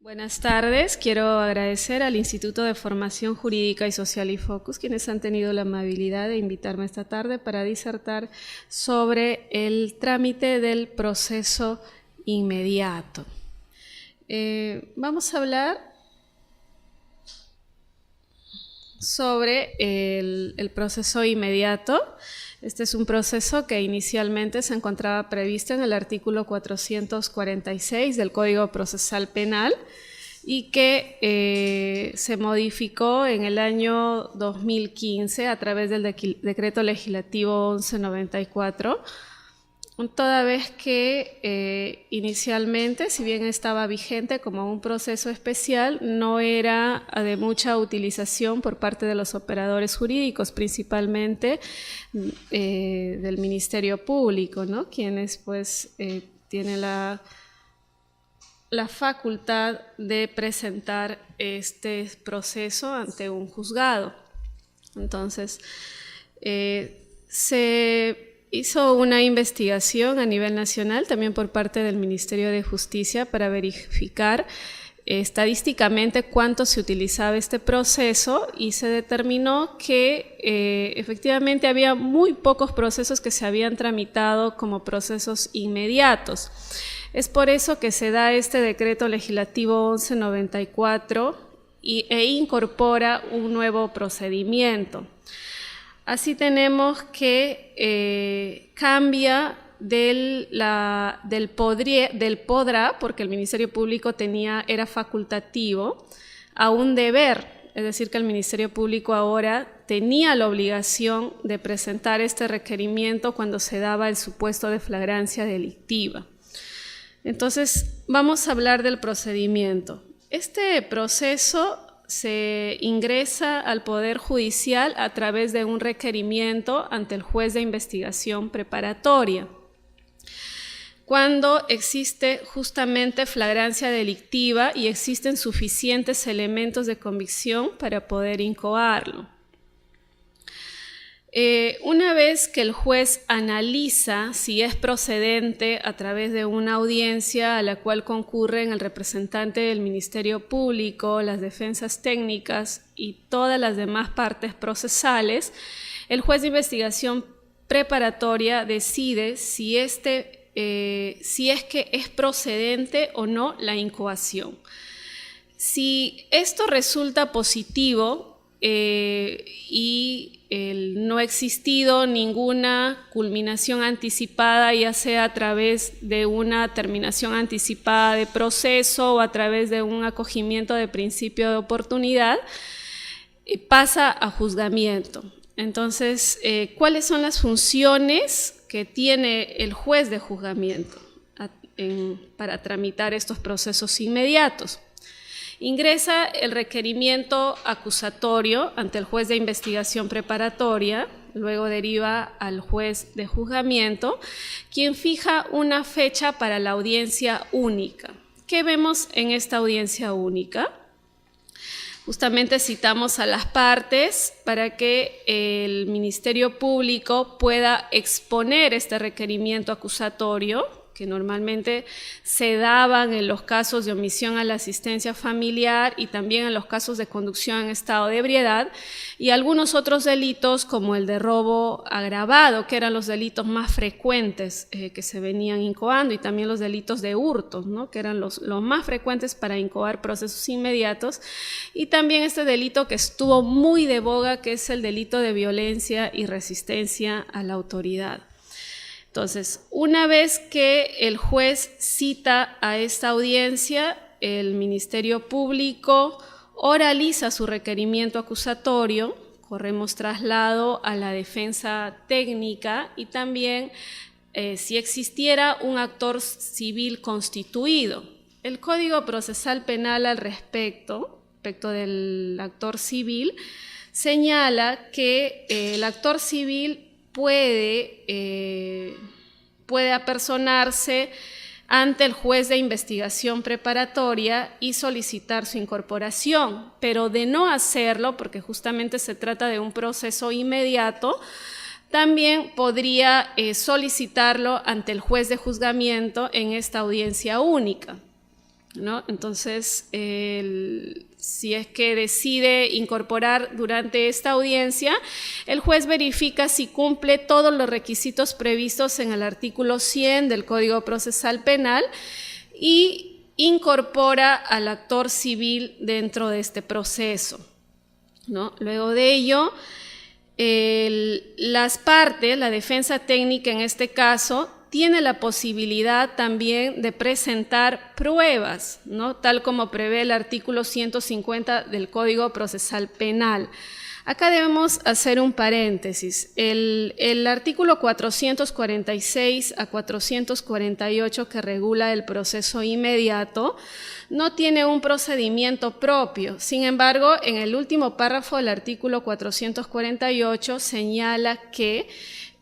Buenas tardes, quiero agradecer al Instituto de Formación Jurídica y Social IFOCUS, quienes han tenido la amabilidad de invitarme esta tarde para disertar sobre el trámite del proceso inmediato. Vamos a hablar sobre el proceso inmediato. Este es un proceso que inicialmente se encontraba previsto en el artículo 446 del Código Procesal Penal y que se modificó en el año 2015 a través del Decreto Legislativo 1194, toda vez que inicialmente, si bien estaba vigente como un proceso especial, no era de mucha utilización por parte de los operadores jurídicos, principalmente del Ministerio Público, ¿no? Quienes pues tienen la facultad de presentar este proceso ante un juzgado. Entonces, se hizo una investigación a nivel nacional, también por parte del Ministerio de Justicia, para verificar estadísticamente cuánto se utilizaba este proceso, y se determinó que efectivamente había muy pocos procesos que se habían tramitado como procesos inmediatos. Es por eso que se da este Decreto Legislativo 1194 e incorpora un nuevo procedimiento. Así tenemos que cambia del podrá, porque el Ministerio Público era facultativo, a un deber, es decir, que el Ministerio Público ahora tenía la obligación de presentar este requerimiento cuando se daba el supuesto de flagrancia delictiva. Entonces, vamos a hablar del procedimiento. Este proceso se ingresa al Poder Judicial a través de un requerimiento ante el juez de investigación preparatoria, cuando existe justamente flagrancia delictiva y existen suficientes elementos de convicción para poder incoarlo. Una vez que el juez analiza si es procedente a través de una audiencia a la cual concurren el representante del Ministerio Público, las defensas técnicas y todas las demás partes procesales, el juez de investigación preparatoria decide si es que es procedente o no la incoación. Si esto resulta positivo y no ha existido ninguna culminación anticipada, ya sea a través de una terminación anticipada de proceso o a través de un acogimiento de principio de oportunidad, pasa a juzgamiento. Entonces, ¿cuáles son las funciones que tiene el juez de juzgamiento para tramitar estos procesos inmediatos? Ingresa el requerimiento acusatorio ante el juez de investigación preparatoria, luego deriva al juez de juzgamiento, quien fija una fecha para la audiencia única. ¿Qué vemos en esta audiencia única? Justamente citamos a las partes para que el Ministerio Público pueda exponer este requerimiento acusatorio, que normalmente se daban en los casos de omisión a la asistencia familiar y también en los casos de conducción en estado de ebriedad, y algunos otros delitos como el de robo agravado, que eran los delitos más frecuentes que se venían incoando, y también los delitos de hurto, ¿no? Que eran los más frecuentes para incoar procesos inmediatos, y también este delito que estuvo muy de boga, que es el delito de violencia y resistencia a la autoridad. Entonces, una vez que el juez cita a esta audiencia, el Ministerio Público oraliza su requerimiento acusatorio, corremos traslado a la defensa técnica y también si existiera un actor civil constituido. El Código Procesal Penal al respecto del actor civil, señala que el actor civil puede apersonarse ante el juez de investigación preparatoria y solicitar su incorporación, pero de no hacerlo, porque justamente se trata de un proceso inmediato, también podría solicitarlo ante el juez de juzgamiento en esta audiencia única. ¿no? Entonces, si es que decide incorporar durante esta audiencia, el juez verifica si cumple todos los requisitos previstos en el artículo 100 del Código Procesal Penal y incorpora al actor civil dentro de este proceso, ¿no? Luego de ello, las partes, la defensa técnica en este caso, tiene la posibilidad también de presentar pruebas, ¿no? Tal como prevé el artículo 150 del Código Procesal Penal. Acá debemos hacer un paréntesis. El artículo 446 a 448 que regula el proceso inmediato no tiene un procedimiento propio. Sin embargo, en el último párrafo del artículo 448 señala que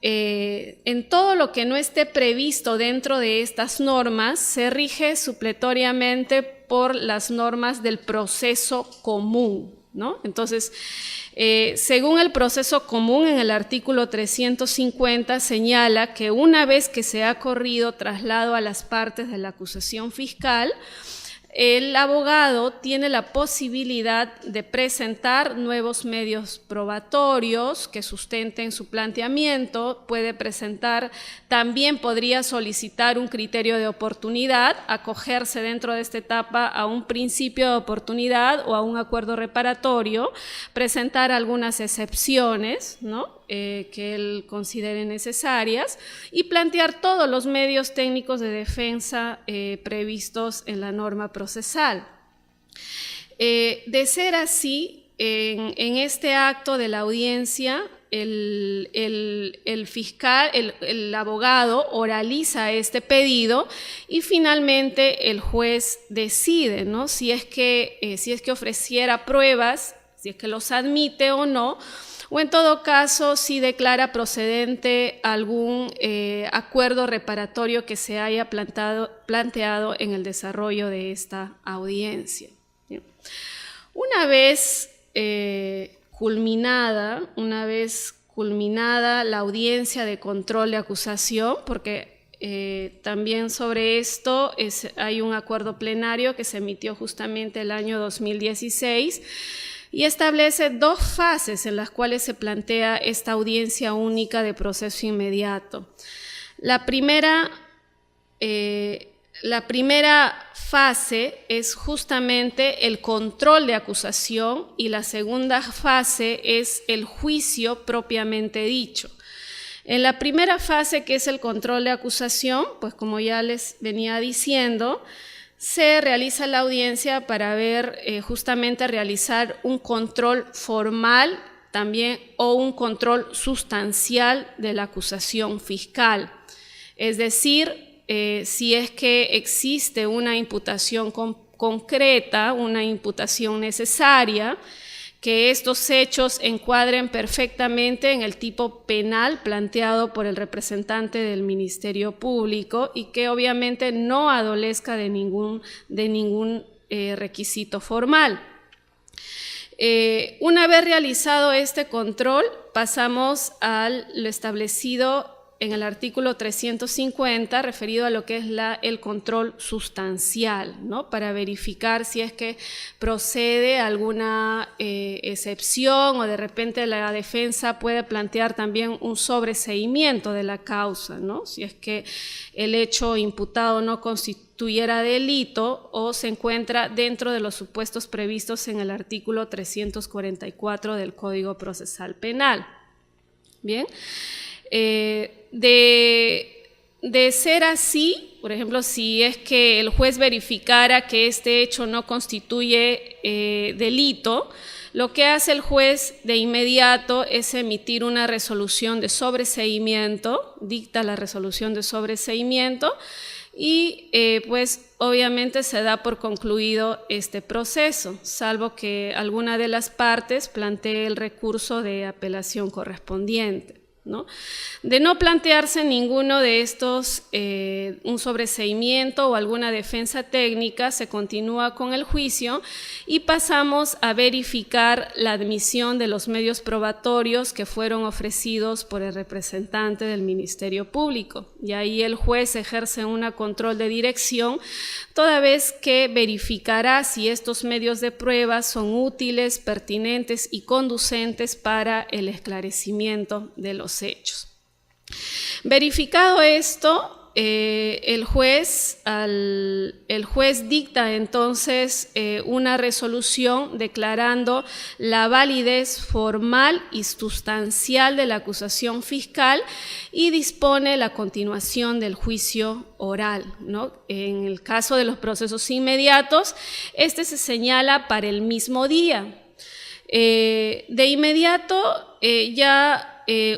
en todo lo que no esté previsto dentro de estas normas se rige supletoriamente por las normas del proceso común, ¿no? Entonces, según el proceso común en el artículo 350 señala que una vez que se ha corrido traslado a las partes de la acusación fiscal, el abogado tiene la posibilidad de presentar nuevos medios probatorios que sustenten su planteamiento, puede presentar, también podría solicitar un criterio de oportunidad, acogerse dentro de esta etapa a un principio de oportunidad o a un acuerdo reparatorio, presentar algunas excepciones, ¿no?, que él considere necesarias y plantear todos los medios técnicos de defensa previstos en la norma procesal. De ser así, en este acto de la audiencia, el fiscal, el abogado oraliza este pedido y finalmente el juez decide, ¿no?, si es que ofreciera pruebas, si es que los admite o no, o en todo caso si declara procedente algún acuerdo reparatorio que se haya planteado en el desarrollo de esta audiencia. Bien. Una vez culminada la audiencia de control de acusación, porque también sobre esto hay un acuerdo plenario que se emitió justamente el año 2016, y establece dos fases en las cuales se plantea esta audiencia única de proceso inmediato. La primera fase es justamente el control de acusación y la segunda fase es el juicio propiamente dicho. En la primera fase, que es el control de acusación, pues como ya les venía diciendo, se realiza la audiencia para ver, justamente realizar un control formal también o un control sustancial de la acusación fiscal. Es decir, si es que existe una imputación concreta, una imputación necesaria, que estos hechos encuadren perfectamente en el tipo penal planteado por el representante del Ministerio Público y que obviamente no adolezca de ningún requisito formal. Una vez realizado este control, pasamos a lo establecido en el artículo 350, referido a lo que es el control sustancial, ¿no?, para verificar si es que procede alguna excepción o de repente la defensa puede plantear también un sobreseimiento de la causa, ¿no?, si es que el hecho imputado no constituyera delito o se encuentra dentro de los supuestos previstos en el artículo 344 del Código Procesal Penal. Bien. De ser así, por ejemplo, si es que el juez verificara que este hecho no constituye delito, lo que hace el juez de inmediato es emitir una resolución de sobreseimiento, dicta la resolución de sobreseimiento y pues obviamente se da por concluido este proceso, salvo que alguna de las partes plantee el recurso de apelación correspondiente. ¿no? De no plantearse ninguno de estos, un sobreseimiento o alguna defensa técnica, se continúa con el juicio y pasamos a verificar la admisión de los medios probatorios que fueron ofrecidos por el representante del Ministerio Público. Y ahí el juez ejerce un control de dirección, toda vez que verificará si estos medios de prueba son útiles, pertinentes y conducentes para el esclarecimiento de los hechos. Verificado esto, el juez dicta entonces una resolución declarando la validez formal y sustancial de la acusación fiscal y dispone la continuación del juicio oral, ¿no? En el caso de los procesos inmediatos, este se señala para el mismo día. De inmediato,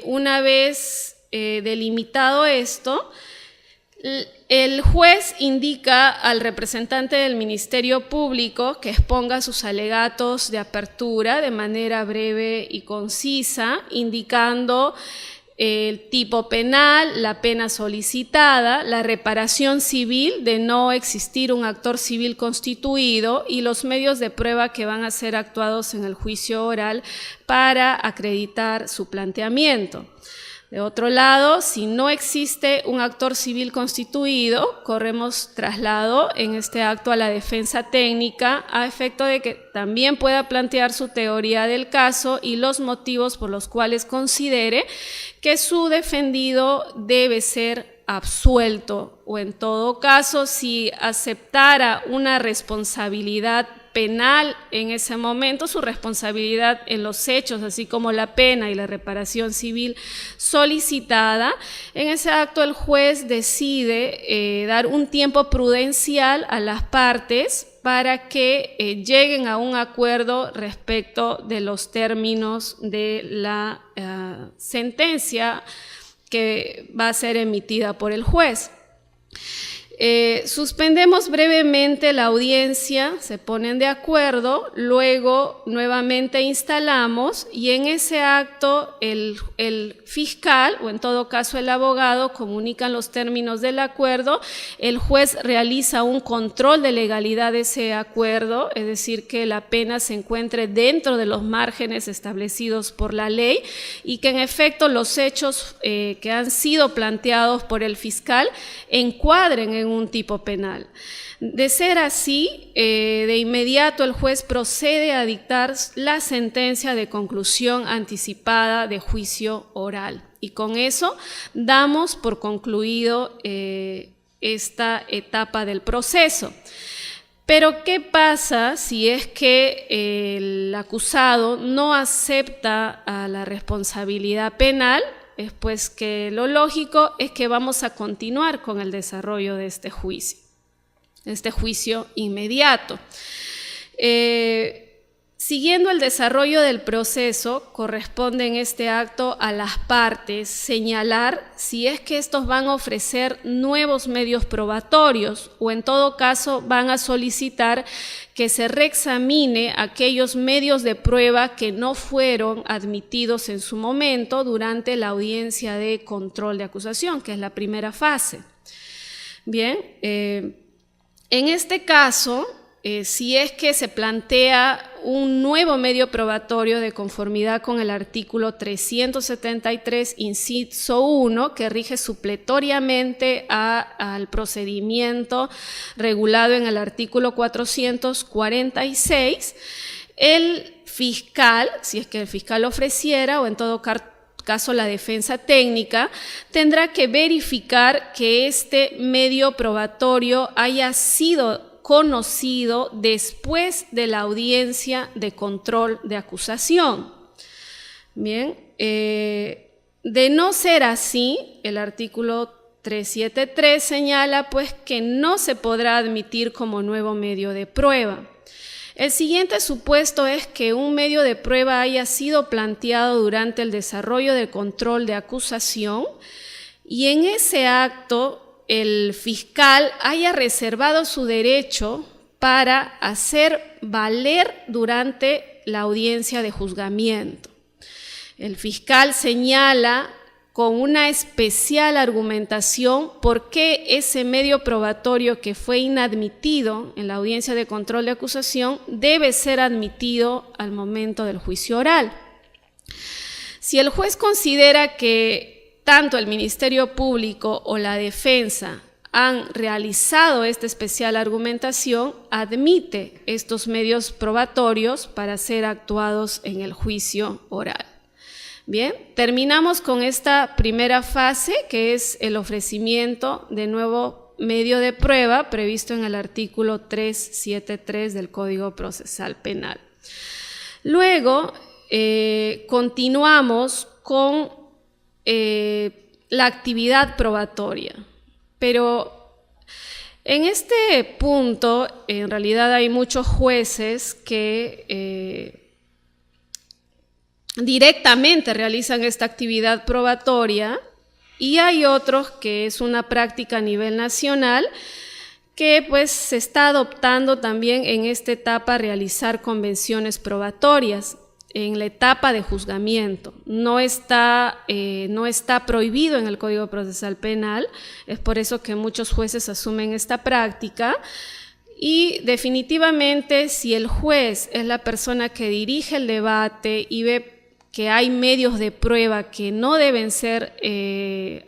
una vez delimitado esto, el juez indica al representante del Ministerio Público que exponga sus alegatos de apertura de manera breve y concisa, indicando el tipo penal, la pena solicitada, la reparación civil de no existir un actor civil constituido y los medios de prueba que van a ser actuados en el juicio oral para acreditar su planteamiento. De otro lado, si no existe un actor civil constituido, corremos traslado en este acto a la defensa técnica a efecto de que también pueda plantear su teoría del caso y los motivos por los cuales considere que su defendido debe ser absuelto, o en todo caso, si aceptara una responsabilidad penal en ese momento, su responsabilidad en los hechos, así como la pena y la reparación civil solicitada. En ese acto el juez decide dar un tiempo prudencial a las partes para que lleguen a un acuerdo respecto de los términos de la sentencia que va a ser emitida por el juez. Suspendemos brevemente la audiencia, se ponen de acuerdo, luego nuevamente instalamos y en ese acto el fiscal, o en todo caso el abogado, comunican los términos del acuerdo, el juez realiza un control de legalidad de ese acuerdo, es decir, que la pena se encuentre dentro de los márgenes establecidos por la ley y que en efecto los hechos que han sido planteados por el fiscal encuadren en un tipo penal. De ser así, de inmediato el juez procede a dictar la sentencia de conclusión anticipada de juicio oral. Y con eso damos por concluido esta etapa del proceso. Pero, ¿qué pasa si es que el acusado no acepta a la responsabilidad penal? Es pues que lo lógico es que vamos a continuar con el desarrollo de este juicio inmediato. Siguiendo el desarrollo del proceso, corresponde en este acto a las partes señalar si es que estos van a ofrecer nuevos medios probatorios o en todo caso van a solicitar que se reexamine aquellos medios de prueba que no fueron admitidos en su momento durante la audiencia de control de acusación, que es la primera fase. Bien, en este caso, si es que se plantea un nuevo medio probatorio de conformidad con el artículo 373, inciso 1, que rige supletoriamente al procedimiento regulado en el artículo 446, el fiscal, si es que el fiscal ofreciera, o en todo caso la defensa técnica, tendrá que verificar que este medio probatorio haya sido conocido después de la audiencia de control de acusación. Bien, de no ser así, el artículo 373 señala pues que no se podrá admitir como nuevo medio de prueba. El siguiente supuesto es que un medio de prueba haya sido planteado durante el desarrollo del control de acusación y en ese acto el fiscal haya reservado su derecho para hacer valer durante la audiencia de juzgamiento. El fiscal señala con una especial argumentación por qué ese medio probatorio que fue inadmitido en la audiencia de control de acusación debe ser admitido al momento del juicio oral. Si el juez considera que tanto el Ministerio Público o la defensa han realizado esta especial argumentación, admite estos medios probatorios para ser actuados en el juicio oral. Bien, terminamos con esta primera fase, que es el ofrecimiento de nuevo medio de prueba previsto en el artículo 373 del Código Procesal Penal. Luego, continuamos con la actividad probatoria, pero en este punto, en realidad hay muchos jueces que directamente realizan esta actividad probatoria y hay otros que es una práctica a nivel nacional que pues se está adoptando también en esta etapa realizar convenciones probatorias en la etapa de juzgamiento. No está prohibido en el Código Procesal Penal, es por eso que muchos jueces asumen esta práctica. Y definitivamente, si el juez es la persona que dirige el debate y ve que hay medios de prueba que no deben ser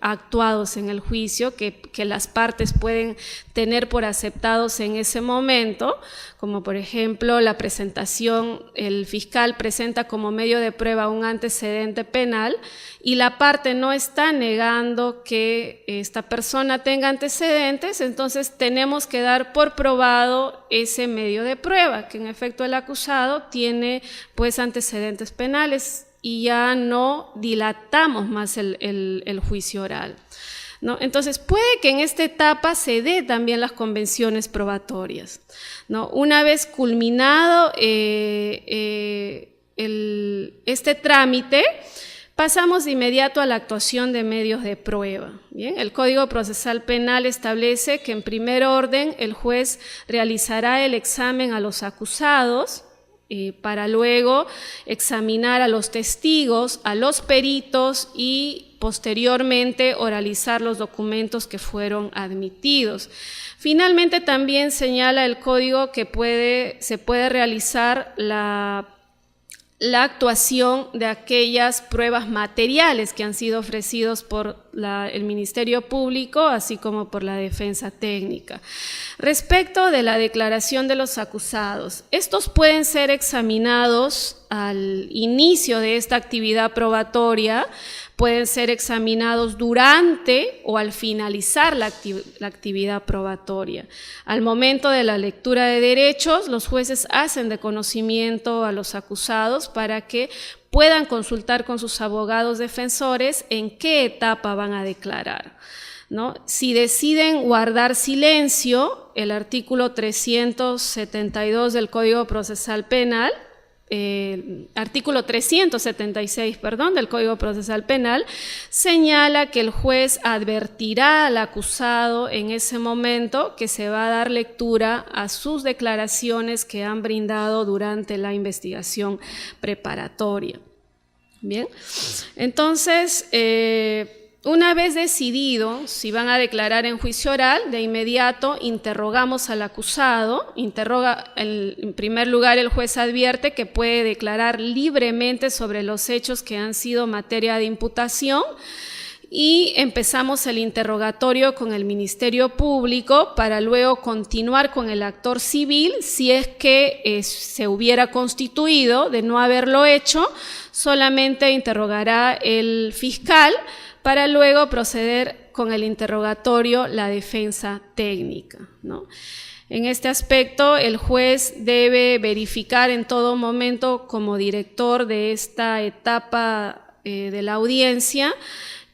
actuados en el juicio, que las partes pueden tener por aceptados en ese momento, como por ejemplo la presentación, el fiscal presenta como medio de prueba un antecedente penal y la parte no está negando que esta persona tenga antecedentes, entonces tenemos que dar por probado ese medio de prueba, que en efecto el acusado tiene pues antecedentes penales, y ya no dilatamos más el juicio oral, ¿no? Entonces puede que en esta etapa se dé también las convenciones probatorias, ¿no? Una vez culminado este trámite, pasamos de inmediato a la actuación de medios de prueba. Bien, el Código Procesal Penal establece que en primer orden el juez realizará el examen a los acusados, para luego examinar a los testigos, a los peritos y posteriormente oralizar los documentos que fueron admitidos. Finalmente también señala el código que se puede realizar la actuación de aquellas pruebas materiales que han sido ofrecidos por el Ministerio Público, así como por la defensa técnica. Respecto de la declaración de los acusados, estos pueden ser examinados al inicio de esta actividad probatoria, pueden ser examinados durante o al finalizar la actividad probatoria. Al momento de la lectura de derechos, los jueces hacen de conocimiento a los acusados para que puedan consultar con sus abogados defensores en qué etapa van a declarar, ¿no? Si deciden guardar silencio, el artículo 372 del Código Procesal Penal, artículo 376, perdón, del Código Procesal Penal, señala que el juez advertirá al acusado en ese momento que se va a dar lectura a sus declaraciones que han brindado durante la investigación preparatoria. Bien, entonces, una vez decidido si van a declarar en juicio oral, de inmediato interrogamos al acusado. En primer lugar, el juez advierte que puede declarar libremente sobre los hechos que han sido materia de imputación y empezamos el interrogatorio con el Ministerio Público para luego continuar con el actor civil si es que se hubiera constituido. De no haberlo hecho, solamente interrogará el fiscal para luego proceder con el interrogatorio la defensa técnica, ¿no? En este aspecto, el juez debe verificar en todo momento, como director de esta etapa de la audiencia,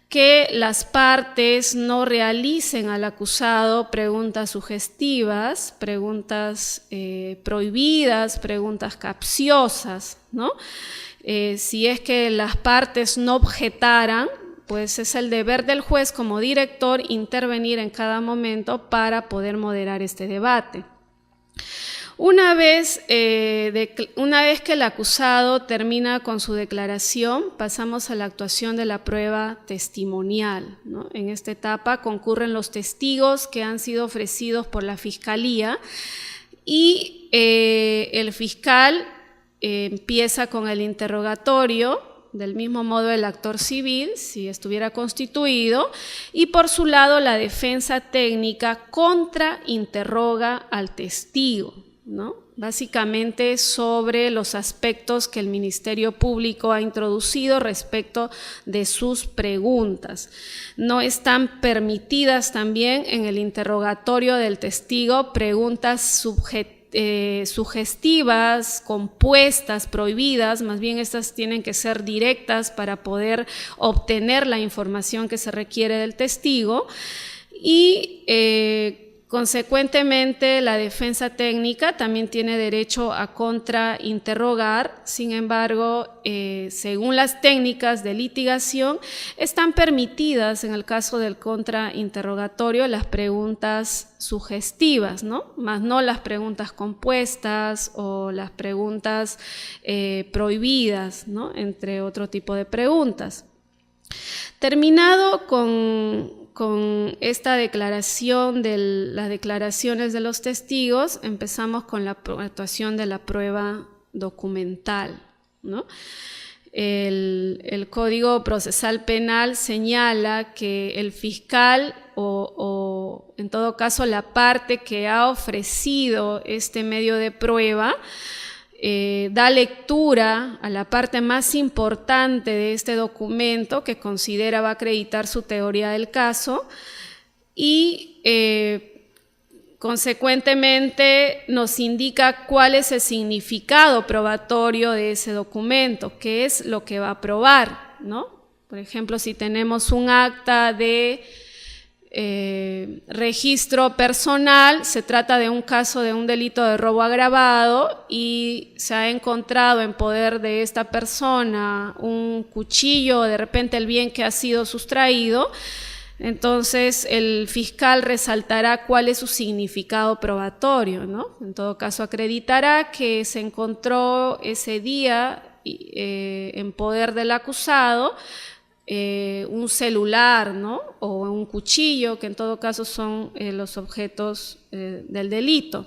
que las partes no realicen al acusado preguntas sugestivas, preguntas prohibidas, preguntas capciosas, ¿no? Si es que las partes no objetaran, pues es el deber del juez como director intervenir en cada momento para poder moderar este debate. Una vez que el acusado termina con su declaración, pasamos a la actuación de la prueba testimonial, ¿no? En esta etapa concurren los testigos que han sido ofrecidos por la Fiscalía y el fiscal empieza con el interrogatorio, del mismo modo el actor civil, si estuviera constituido, y por su lado la defensa técnica contrainterroga al testigo, ¿no? Básicamente sobre los aspectos que el Ministerio Público ha introducido respecto de sus preguntas. No están permitidas también en el interrogatorio del testigo preguntas sugestivas, compuestas, prohibidas, más bien estas tienen que ser directas para poder obtener la información que se requiere del testigo y consecuentemente la defensa técnica también tiene derecho a contrainterrogar. Sin embargo, según las técnicas de litigación, están permitidas en el caso del contrainterrogatorio las preguntas sugestivas, ¿no? Más no las preguntas compuestas o las preguntas prohibidas, ¿no? Entre otro tipo de preguntas. Terminado con esta declaración de las declaraciones de los testigos, empezamos con la actuación de la prueba documental, ¿no? El Código Procesal Penal señala que el fiscal o en todo caso la parte que ha ofrecido este medio de prueba da lectura a la parte más importante de este documento que considera va a acreditar su teoría del caso y consecuentemente nos indica cuál es el significado probatorio de ese documento, qué es lo que va a probar, ¿no? Por ejemplo, si tenemos un acta de registro personal, se trata de un caso de un delito de robo agravado y se ha encontrado en poder de esta persona un cuchillo, de repente el bien que ha sido sustraído, entonces el fiscal resaltará cuál es su significado probatorio, ¿no? En todo caso acreditará que se encontró ese día en poder del acusado un celular, ¿no? O un cuchillo, que en todo caso son los objetos del delito.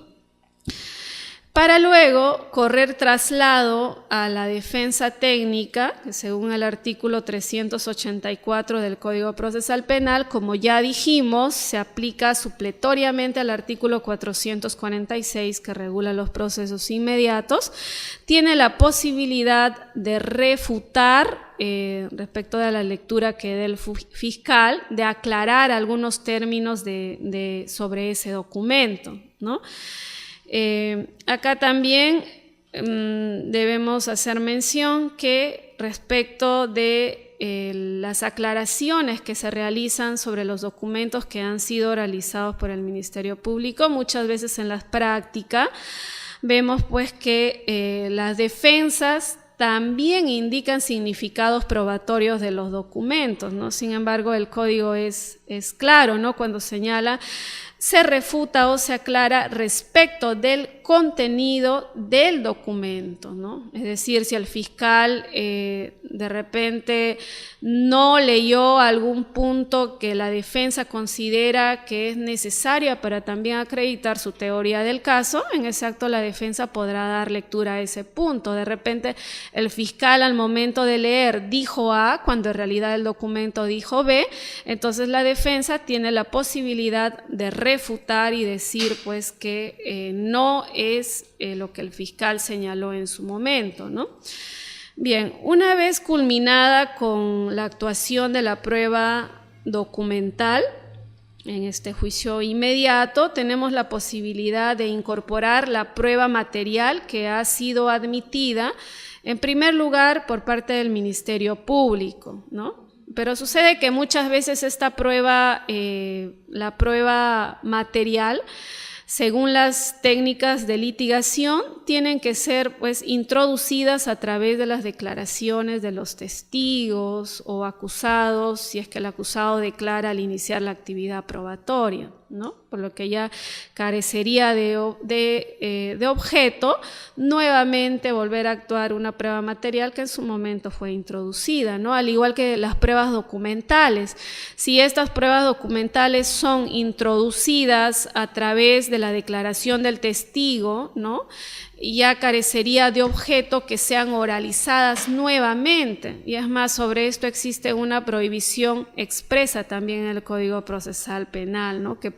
Para luego correr traslado a la defensa técnica, que según el artículo 384 del Código Procesal Penal, como ya dijimos, se aplica supletoriamente al artículo 446 que regula los procesos inmediatos, tiene la posibilidad de refutar respecto de la lectura que dé el fiscal, de aclarar algunos términos sobre ese documento, ¿no? Acá también debemos hacer mención que respecto de las aclaraciones que se realizan sobre los documentos que han sido realizados por el Ministerio Público, muchas veces en la práctica vemos pues que las defensas también indican significados probatorios de los documentos, ¿no? Sin embargo, el código es claro, ¿no? Cuando señala se refuta o se aclara respecto del contenido del documento, ¿no? Es decir, si el fiscal de repente no leyó algún punto que la defensa considera que es necesaria para también acreditar su teoría del caso, en ese acto la defensa podrá dar lectura a ese punto. De repente el fiscal al momento de leer dijo A, cuando en realidad el documento dijo B, entonces la defensa tiene la posibilidad de refutar y decir pues que no es lo que el fiscal señaló en su momento, ¿no? Bien, una vez culminada con la actuación de la prueba documental, en este juicio inmediato tenemos la posibilidad de incorporar la prueba material que ha sido admitida, en primer lugar por parte del Ministerio Público, ¿no? Pero sucede que muchas veces esta prueba, la prueba material, según las técnicas de litigación, tienen que ser pues introducidas a través de las declaraciones de los testigos o acusados, si es que el acusado declara al iniciar la actividad probatoria, ¿no? Por lo que ya carecería de objeto nuevamente volver a actuar una prueba material que en su momento fue introducida, ¿no? Al igual que las pruebas documentales. Si estas pruebas documentales son introducidas a través de la declaración del testigo, ¿no?, ya carecería de objeto que sean oralizadas nuevamente. Y es más, sobre esto existe una prohibición expresa también en el Código Procesal Penal, ¿no?, que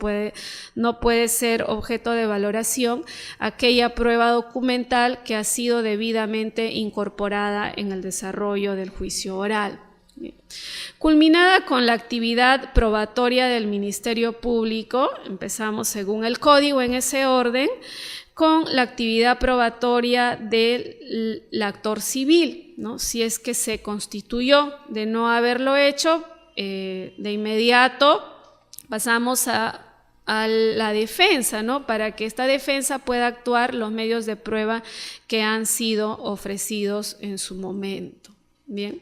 no puede ser objeto de valoración aquella prueba documental que ha sido debidamente incorporada en el desarrollo del juicio oral. Bien. Culminada con la actividad probatoria del Ministerio Público, empezamos según el Código en ese orden, con la actividad probatoria del actor civil, ¿no? Si es que se constituyó. De no haberlo hecho, de inmediato pasamos a la defensa, ¿no?, para que esta defensa pueda actuar los medios de prueba que han sido ofrecidos en su momento. Bien.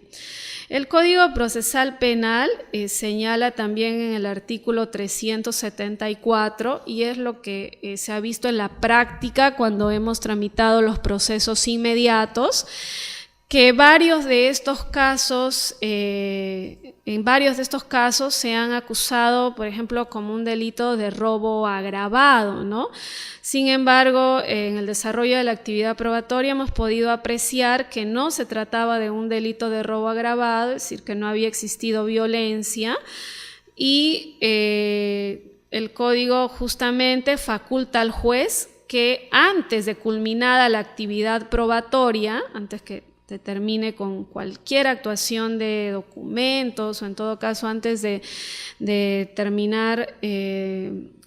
El Código Procesal Penal señala también en el artículo 374, y es lo que se ha visto en la práctica cuando hemos tramitado los procesos inmediatos, que en varios de estos casos se han acusado, por ejemplo, como un delito de robo agravado, ¿no? Sin embargo, en el desarrollo de la actividad probatoria hemos podido apreciar que no se trataba de un delito de robo agravado, es decir, que no había existido violencia, y el Código justamente faculta al juez que antes de culminada la actividad probatoria, antes que se termine con cualquier actuación de documentos o en todo caso antes de terminar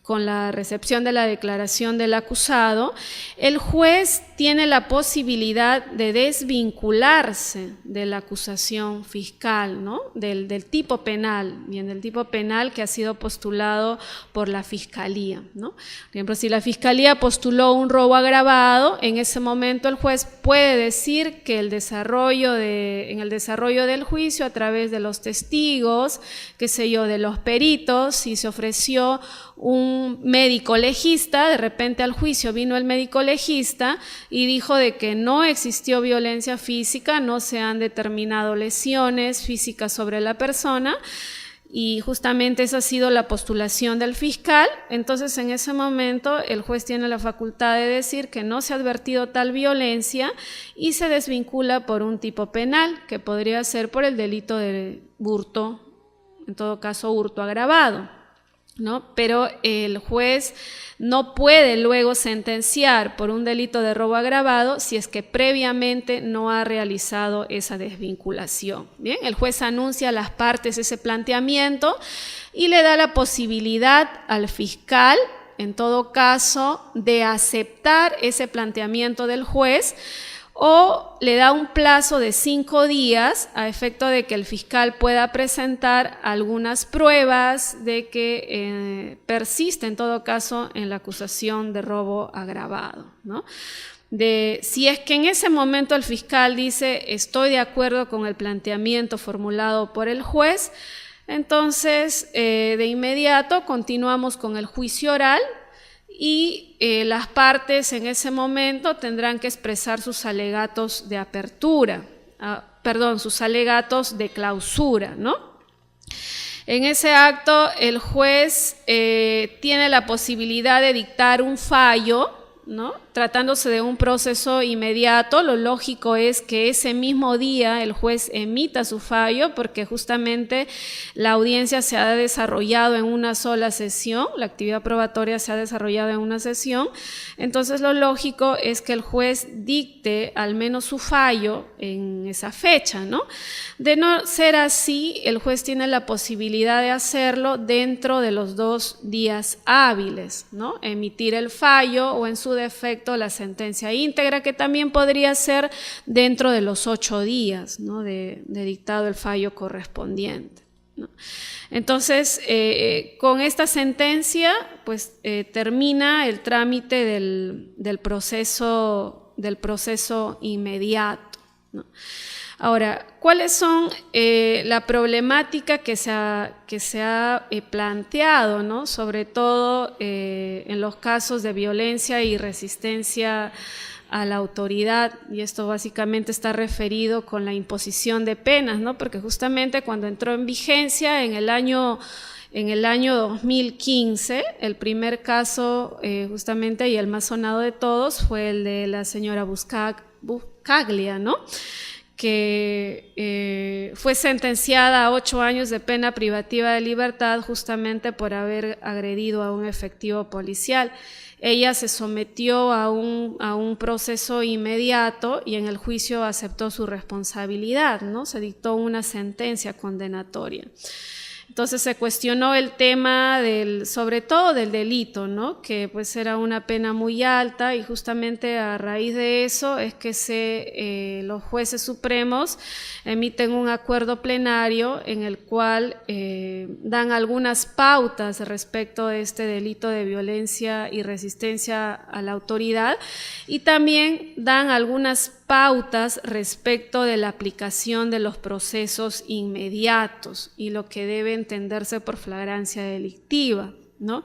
con la recepción de la declaración del acusado, el juez tiene la posibilidad de desvincularse de la acusación fiscal, ¿no?, del tipo penal, bien, del tipo penal que ha sido postulado por la Fiscalía, ¿no? Por ejemplo, si la Fiscalía postuló un robo agravado, en ese momento el juez puede decir que en el desarrollo del juicio, a través de los testigos, qué sé yo, de los peritos, si se ofreció un médico legista, de repente al juicio vino el médico legista y dijo de que no existió violencia física, no se han determinado lesiones físicas sobre la persona, y justamente esa ha sido la postulación del fiscal. Entonces en ese momento el juez tiene la facultad de decir que no se ha advertido tal violencia y se desvincula por un tipo penal, que podría ser por el delito de hurto, en todo caso hurto agravado, ¿no? Pero el juez no puede luego sentenciar por un delito de robo agravado si es que previamente no ha realizado esa desvinculación. Bien, el juez anuncia a las partes ese planteamiento y le da la posibilidad al fiscal, en todo caso, de aceptar ese planteamiento del juez, o le da un plazo de 5 días a efecto de que el fiscal pueda presentar algunas pruebas de que persiste en todo caso en la acusación de robo agravado, ¿no? Si es que en ese momento el fiscal dice estoy de acuerdo con el planteamiento formulado por el juez, entonces de inmediato continuamos con el juicio oral, y las partes en ese momento tendrán que expresar sus alegatos de apertura, sus alegatos de clausura, ¿no? En ese acto el juez tiene la posibilidad de dictar un fallo, ¿no? Tratándose de un proceso inmediato, lo lógico es que ese mismo día el juez emita su fallo, porque justamente la audiencia se ha desarrollado en una sola sesión, la actividad probatoria se ha desarrollado en una sesión. Entonces lo lógico es que el juez dicte al menos su fallo en esa fecha, ¿no? De no ser así, el juez tiene la posibilidad de hacerlo dentro de los 2 días hábiles, ¿no? Emitir el fallo o en su defecto la sentencia íntegra, que también podría ser dentro de los 8 días, ¿no?, de dictado el fallo correspondiente. ¿no? Entonces, con esta sentencia, pues termina el trámite del proceso inmediato, ¿no? Ahora, ¿cuáles son la problemática que se ha planteado, ¿no? Sobre todo en los casos de violencia y resistencia a la autoridad? Y esto básicamente está referido con la imposición de penas, ¿no? Porque justamente cuando entró en vigencia en el año 2015, el primer caso justamente y el más sonado de todos fue el de la señora Buscaglia, ¿no? Que fue sentenciada a 8 años de pena privativa de libertad justamente por haber agredido a un efectivo policial. Ella se sometió a un proceso inmediato y en el juicio aceptó su responsabilidad, ¿no? Se dictó una sentencia condenatoria. Entonces se cuestionó el tema sobre todo del delito, ¿no? Que pues era una pena muy alta y justamente a raíz de eso es que los jueces supremos emiten un acuerdo plenario en el cual dan algunas pautas respecto de este delito de violencia y resistencia a la autoridad y también dan algunas pautas respecto de la aplicación de los procesos inmediatos y lo que debe entenderse por flagrancia delictiva, ¿no?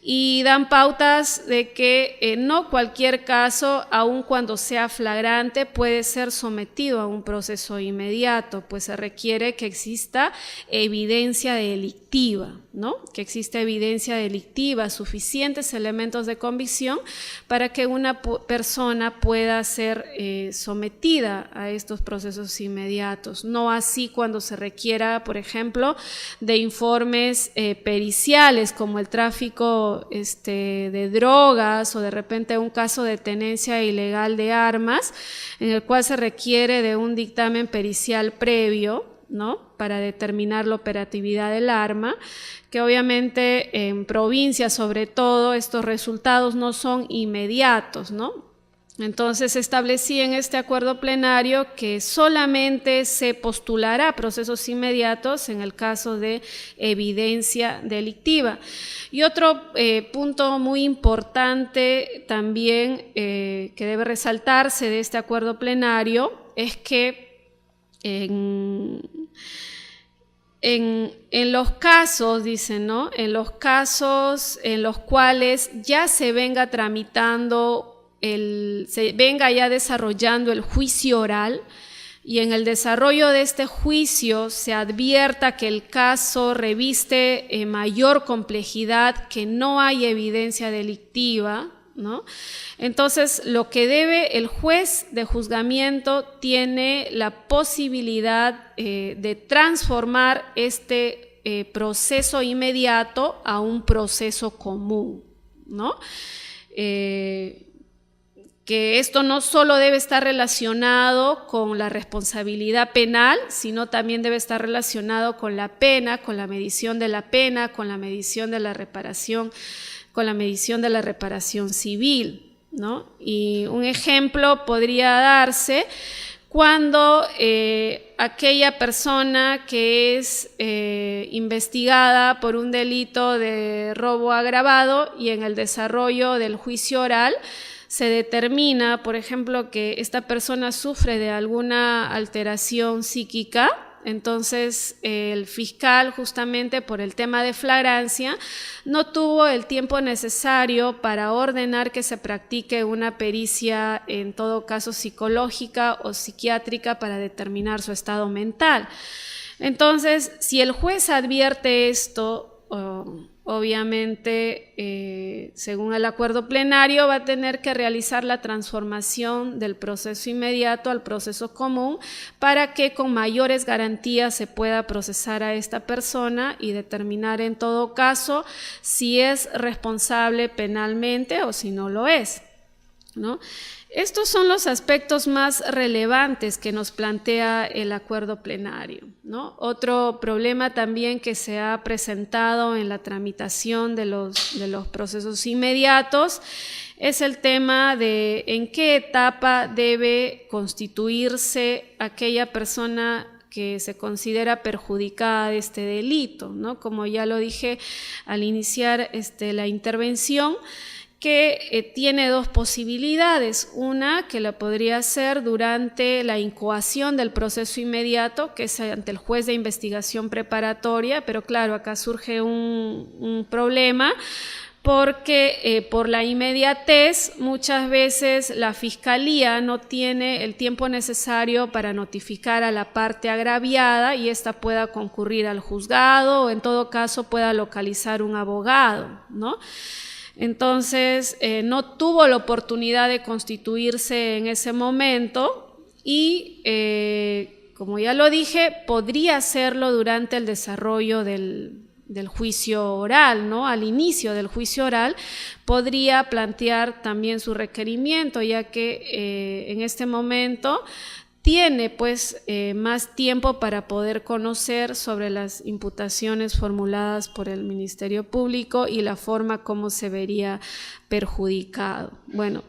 Y dan pautas de que no cualquier caso, aun cuando sea flagrante, puede ser sometido a un proceso inmediato, pues se requiere que exista evidencia delictiva, ¿no? Que exista evidencia delictiva, suficientes elementos de convicción para que una persona pueda ser sometida a estos procesos inmediatos. No así cuando se requiera, por ejemplo, de informes periciales como el tráfico de drogas o de repente un caso de tenencia ilegal de armas en el cual se requiere de un dictamen pericial previo, ¿no? Para determinar la operatividad del arma, que obviamente en provincias sobre todo estos resultados no son inmediatos, ¿no? Entonces establecí en este acuerdo plenario que solamente se postulará procesos inmediatos en el caso de evidencia delictiva. Y otro punto muy importante también que debe resaltarse de este acuerdo plenario es que en los casos, dicen, ¿no? En los casos en los cuales ya se venga tramitando se venga ya desarrollando el juicio oral y en el desarrollo de este juicio se advierta que el caso reviste mayor complejidad, que no hay evidencia delictiva, ¿no? Entonces, lo que debe el juez de juzgamiento tiene la posibilidad de transformar este proceso inmediato a un proceso común, ¿no? Que esto no solo debe estar relacionado con la responsabilidad penal, sino también debe estar relacionado con la pena, con la medición de la pena, con la medición de la reparación, con la medición de la reparación civil, ¿no? Y un ejemplo podría darse cuando aquella persona que es investigada por un delito de robo agravado y en el desarrollo del juicio oral se determina, por ejemplo, que esta persona sufre de alguna alteración psíquica, entonces el fiscal, justamente por el tema de flagrancia, no tuvo el tiempo necesario para ordenar que se practique una pericia, en todo caso psicológica o psiquiátrica, para determinar su estado mental. Entonces, si el juez advierte esto, obviamente, según el acuerdo plenario, va a tener que realizar la transformación del proceso inmediato al proceso común para que con mayores garantías se pueda procesar a esta persona y determinar en todo caso si es responsable penalmente o si no lo es, ¿no? Estos son los aspectos más relevantes que nos plantea el acuerdo plenario, ¿no? Otro problema también que se ha presentado en la tramitación de los procesos inmediatos es el tema de en qué etapa debe constituirse aquella persona que se considera perjudicada de este delito, ¿no? Como ya lo dije al iniciar la intervención, que tiene dos posibilidades. Una, que la podría hacer durante la incoación del proceso inmediato, que es ante el juez de investigación preparatoria, pero claro, acá surge un problema, porque por la inmediatez muchas veces la Fiscalía no tiene el tiempo necesario para notificar a la parte agraviada y ésta pueda concurrir al juzgado o en todo caso pueda localizar un abogado, ¿no? Entonces, no tuvo la oportunidad de constituirse en ese momento y, como ya lo dije, podría hacerlo durante el desarrollo del juicio oral, ¿no? Al inicio del juicio oral podría plantear también su requerimiento, ya que en este momento tiene pues más tiempo para poder conocer sobre las imputaciones formuladas por el Ministerio Público y la forma como se vería perjudicado. Bueno,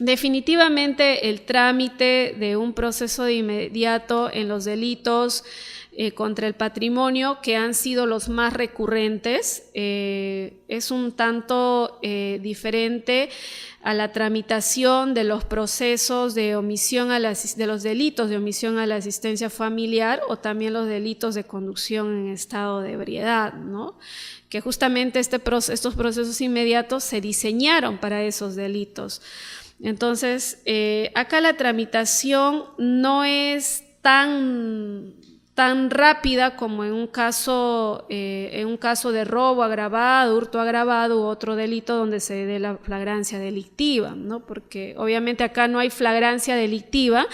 definitivamente el trámite de un proceso de inmediato en los delitos contra el patrimonio, que han sido los más recurrentes, es un tanto diferente a la tramitación de los procesos de omisión de los delitos de omisión a la asistencia familiar o también los delitos de conducción en estado de ebriedad, ¿no? Que justamente estos procesos inmediatos se diseñaron para esos delitos. Entonces, acá la tramitación no es tan rápida como en un caso de robo agravado, hurto agravado u otro delito donde se dé la flagrancia delictiva, ¿no? Porque obviamente acá no hay flagrancia delictiva.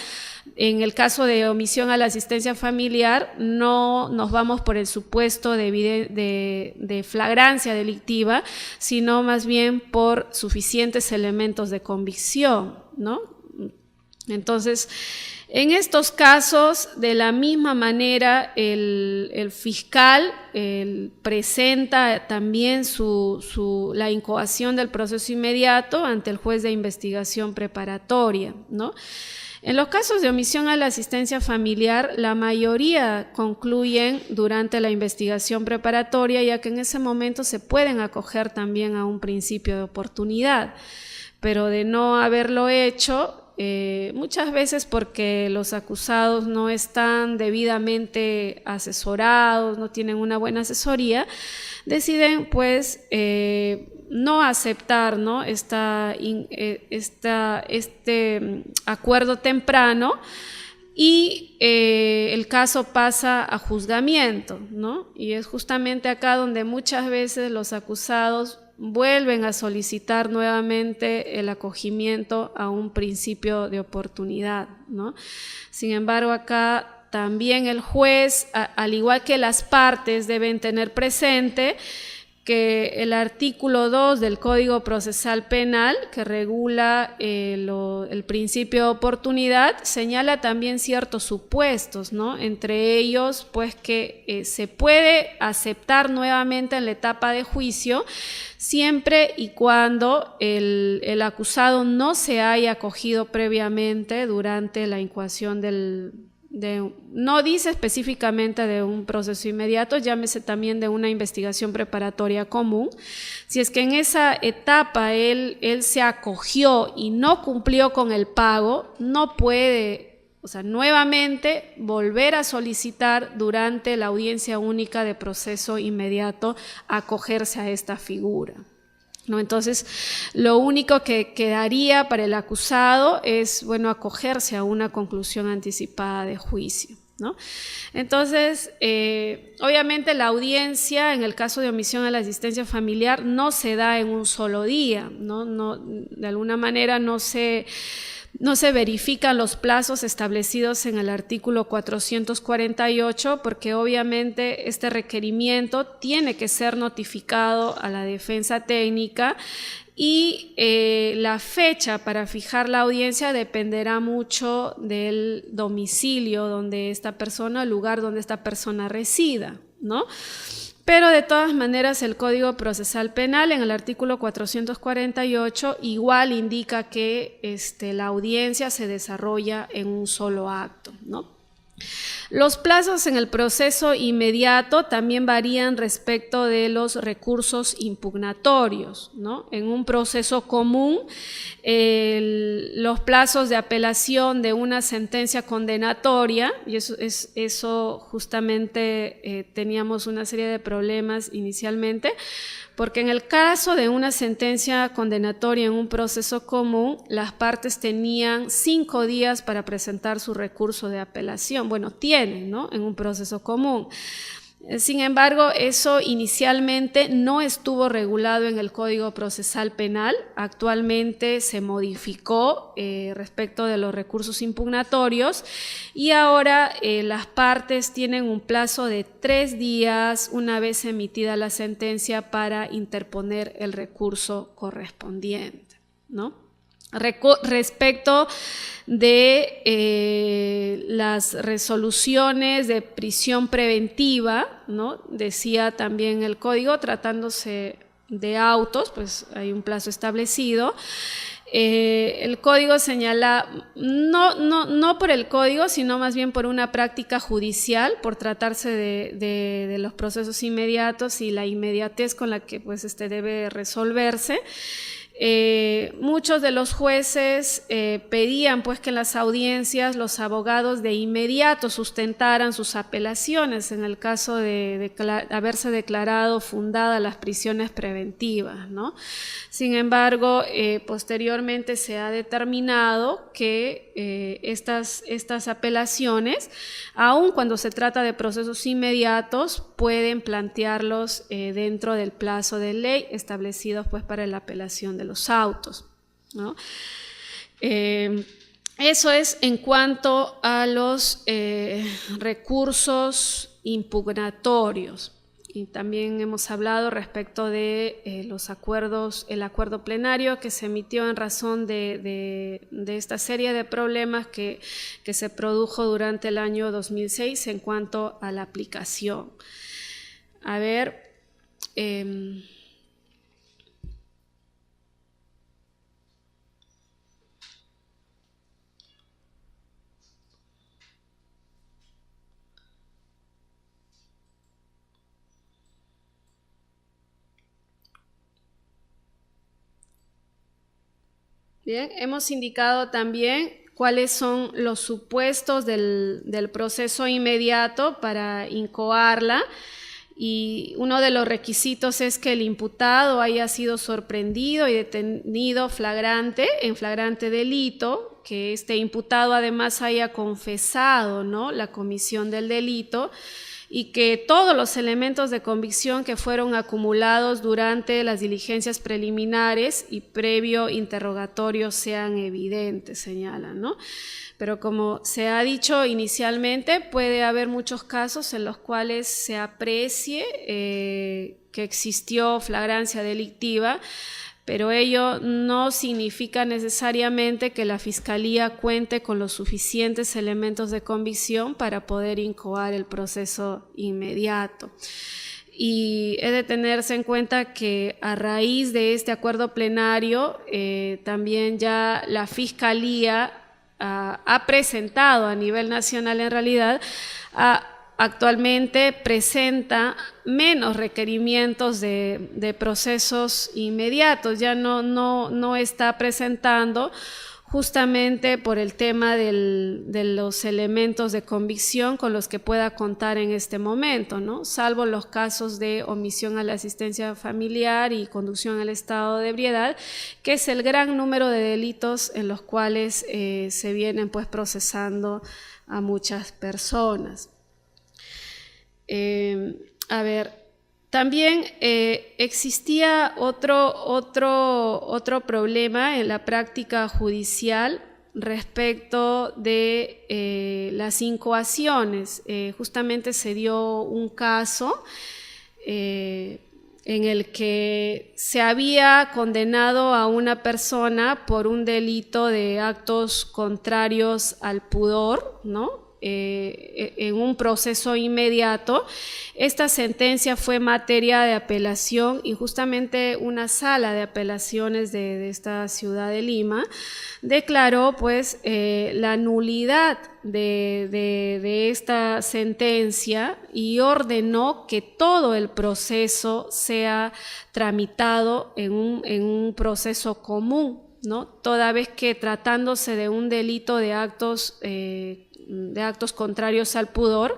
En el caso de omisión a la asistencia familiar no nos vamos por el supuesto de flagrancia delictiva, sino más bien por suficientes elementos de convicción, ¿no? Entonces, en estos casos, de la misma manera, el fiscal presenta también la incoación del proceso inmediato ante el juez de investigación preparatoria, ¿no? En los casos de omisión a la asistencia familiar, la mayoría concluyen durante la investigación preparatoria, ya que en ese momento se pueden acoger también a un principio de oportunidad, pero de no haberlo hecho, muchas veces porque los acusados no están debidamente asesorados, no tienen una buena asesoría, deciden pues no aceptar, ¿no? este acuerdo temprano y el caso pasa a juzgamiento, ¿no? Y es justamente acá donde muchas veces los acusados vuelven a solicitar nuevamente el acogimiento a un principio de oportunidad, ¿no? Sin embargo, acá también el juez, al igual que las partes, deben tener presente que el artículo 2 del Código Procesal Penal, que regula el principio de oportunidad, señala también ciertos supuestos, ¿no? Entre ellos, pues que se puede aceptar nuevamente en la etapa de juicio siempre y cuando el acusado no se haya acogido previamente durante la incoación no dice específicamente de un proceso inmediato, llámese también de una investigación preparatoria común. Si es que en esa etapa él se acogió y no cumplió con el pago, no puede, nuevamente volver a solicitar durante la audiencia única de proceso inmediato acogerse a esta figura, ¿no? Entonces, lo único que quedaría para el acusado es, acogerse a una conclusión anticipada de juicio, ¿no? Entonces, obviamente la audiencia, en el caso de omisión a la asistencia familiar, no se da en un solo día, ¿no? De alguna manera no se verifican los plazos establecidos en el artículo 448 porque obviamente este requerimiento tiene que ser notificado a la defensa técnica y la fecha para fijar la audiencia dependerá mucho del domicilio donde esta persona, el lugar donde esta persona resida, ¿no? Pero de todas maneras el Código Procesal Penal en el artículo 448 igual indica que la audiencia se desarrolla en un solo acto, ¿no? Los plazos en el proceso inmediato también varían respecto de los recursos impugnatorios, ¿no? En un proceso común, los plazos de apelación de una sentencia condenatoria, y eso justamente teníamos una serie de problemas inicialmente, porque en el caso de una sentencia condenatoria en un proceso común, las partes tenían 5 días para presentar su recurso de apelación. Bueno, tienen, ¿no?, en un proceso común. Sin embargo, eso inicialmente no estuvo regulado en el Código Procesal Penal. Actualmente se modificó respecto de los recursos impugnatorios y ahora las partes tienen un plazo de 3 días una vez emitida la sentencia para interponer el recurso correspondiente, ¿no? Respecto de las resoluciones de prisión preventiva, ¿no?, decía también el código, tratándose de autos, pues hay un plazo establecido. El código señala, no por el código, sino más bien por una práctica judicial, por tratarse de los procesos inmediatos y la inmediatez con la que pues debe resolverse. Muchos de los jueces pedían pues que en las audiencias los abogados de inmediato sustentaran sus apelaciones en el caso de haberse declarado fundadas las prisiones preventivas, ¿no? Sin embargo, posteriormente se ha determinado que estas apelaciones, aun cuando se trata de procesos inmediatos, pueden plantearlos dentro del plazo de ley establecido pues para la apelación de los autos, ¿no? Eso es en cuanto a los recursos impugnatorios. Y también hemos hablado respecto de los acuerdos, el acuerdo plenario que se emitió en razón de esta serie de problemas que se produjo durante el año 2006 en cuanto a la aplicación. A ver, bien, hemos indicado también cuáles son los supuestos del proceso inmediato para incoarla, y uno de los requisitos es que el imputado haya sido sorprendido y detenido en flagrante delito, que este imputado además haya confesado, ¿no?, la comisión del delito, y que todos los elementos de convicción que fueron acumulados durante las diligencias preliminares y previo interrogatorio sean evidentes, señalan, ¿no? Pero como se ha dicho inicialmente, puede haber muchos casos en los cuales se aprecie que existió flagrancia delictiva, pero ello no significa necesariamente que la Fiscalía cuente con los suficientes elementos de convicción para poder incoar el proceso inmediato. Y es de tenerse en cuenta que a raíz de este acuerdo plenario, también ya la Fiscalía ha presentado a nivel nacional, en realidad, actualmente presenta menos requerimientos de procesos inmediatos, ya no está presentando, justamente por el tema de los elementos de convicción con los que pueda contar en este momento, ¿no?, salvo los casos de omisión a la asistencia familiar y conducción al estado de ebriedad, que es el gran número de delitos en los cuales se vienen pues procesando a muchas personas. A ver, también existía otro problema en la práctica judicial respecto de las incoaciones. Justamente se dio un caso en el que se había condenado a una persona por un delito de actos contrarios al pudor, ¿no?, en un proceso inmediato. Esta sentencia fue materia de apelación y justamente una sala de apelaciones de esta ciudad de Lima declaró pues la nulidad de esta sentencia y ordenó que todo el proceso sea tramitado en un proceso común, ¿no? Toda vez que tratándose de un delito de actos contrarios al pudor,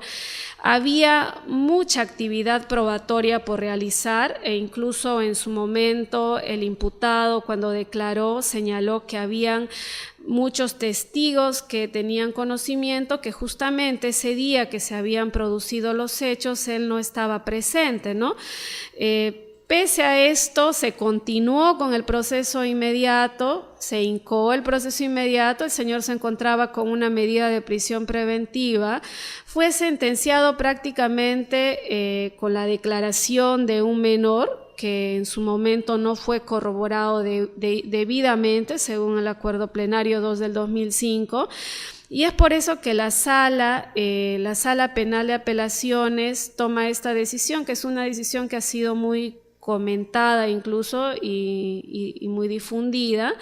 había mucha actividad probatoria por realizar e incluso en su momento el imputado cuando declaró señaló que habían muchos testigos que tenían conocimiento que justamente ese día que se habían producido los hechos él no estaba presente, ¿no? Pese a esto, se continuó con el proceso inmediato, se incoó el proceso inmediato, el señor se encontraba con una medida de prisión preventiva, fue sentenciado prácticamente con la declaración de un menor que en su momento no fue corroborado debidamente, según el acuerdo plenario 2 del 2005, y es por eso que la sala penal de apelaciones toma esta decisión, que es una decisión que ha sido muy comentada incluso y muy difundida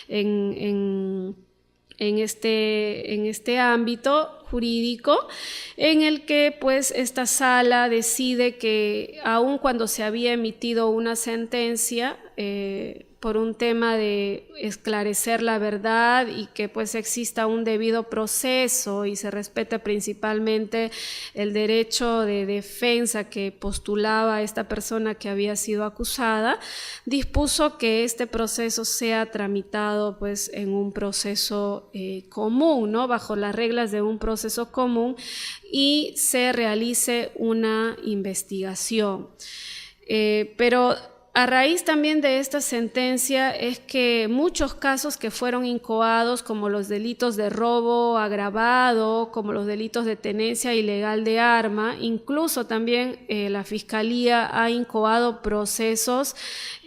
en este ámbito jurídico, en el que pues esta sala decide que aun cuando se había emitido una sentencia por un tema de esclarecer la verdad y que pues exista un debido proceso y se respete principalmente el derecho de defensa que postulaba esta persona que había sido acusada, dispuso que este proceso sea tramitado pues en un proceso común, ¿no? Bajo las reglas de un proceso común y se realice una investigación. Pero a raíz también de esta sentencia es que muchos casos que fueron incoados, como los delitos de robo agravado, como los delitos de tenencia ilegal de arma, incluso también la Fiscalía ha incoado procesos,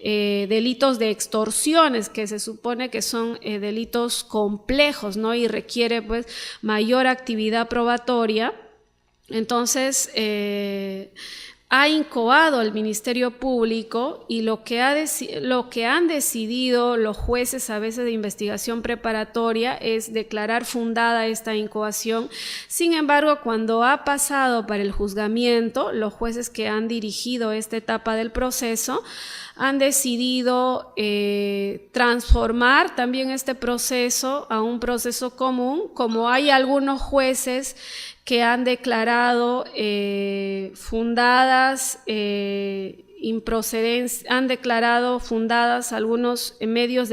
delitos de extorsiones, que se supone que son delitos complejos, ¿no? Y requiere pues mayor actividad probatoria. Entonces, ha incoado el Ministerio Público y lo que han decidido los jueces a veces de investigación preparatoria es declarar fundada esta incoación. Sin embargo, cuando ha pasado para el juzgamiento, los jueces que han dirigido esta etapa del proceso han decidido transformar también este proceso a un proceso común, como hay algunos jueces que han declarado fundadas han declarado fundadas algunos medios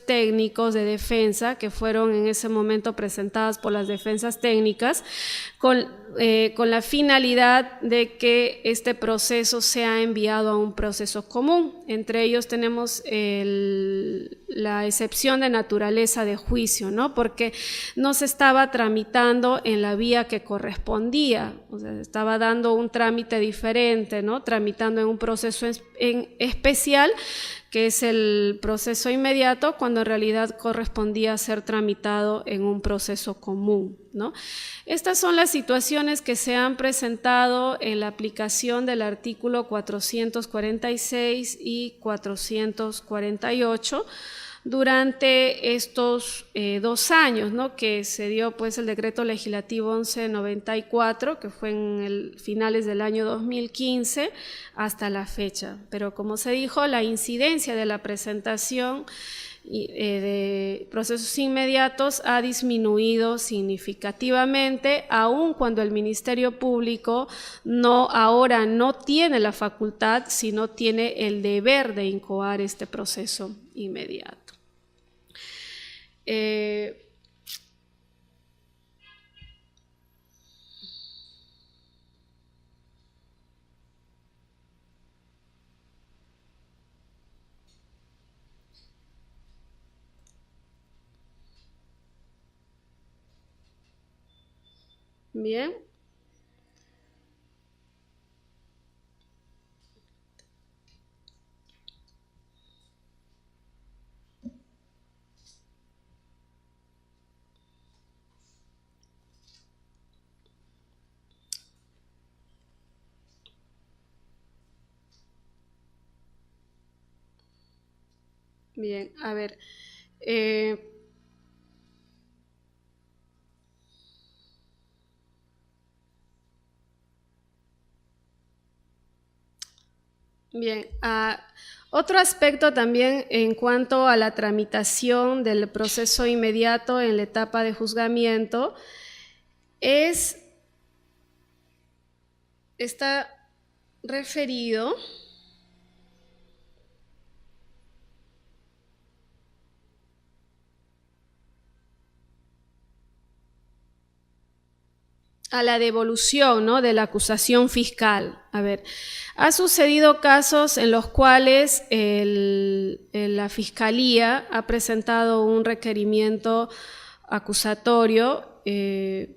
técnicos de defensa que fueron en ese momento presentadas por las defensas técnicas con la finalidad de que este proceso sea enviado a un proceso común. Entre ellos tenemos la excepción de naturaleza de juicio, ¿no? Porque no se estaba tramitando en la vía que correspondía, o sea, estaba dando un trámite diferente, ¿no? Tramitando en un proceso en especial, que es el proceso inmediato, cuando en realidad correspondía ser tramitado en un proceso común, ¿no? Estas son las situaciones que se han presentado en la aplicación del artículo 446 y 448 durante estos 2 años, ¿no? Que se dio pues el decreto legislativo 1194, que fue en finales del año 2015 hasta la fecha. Pero como se dijo, la incidencia de la presentación de procesos inmediatos ha disminuido significativamente, aun cuando el Ministerio Público ahora no tiene la facultad, sino tiene el deber de incoar este proceso inmediato. Bien. Bien, a ver. Bien, otro aspecto también en cuanto a la tramitación del proceso inmediato en la etapa de juzgamiento está referido a la devolución, ¿no?, de la acusación fiscal. A ver, ha sucedido casos en los cuales la Fiscalía ha presentado un requerimiento acusatorio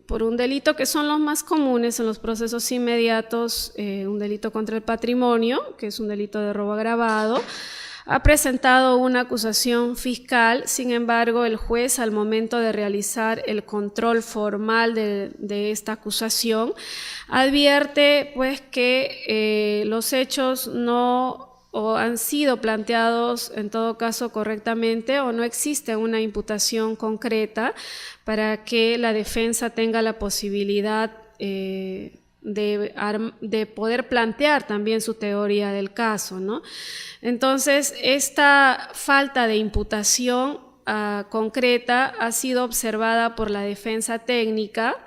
por un delito que son los más comunes en los procesos inmediatos, un delito contra el patrimonio, que es un delito de robo agravado. Ha presentado una acusación fiscal, sin embargo, el juez, al momento de realizar el control formal de esta acusación, advierte pues que los hechos no han sido planteados en todo caso correctamente, o no existe una imputación concreta para que la defensa tenga la posibilidad de poder plantear también su teoría del caso, ¿no? Entonces, esta falta de imputación concreta ha sido observada por la defensa técnica.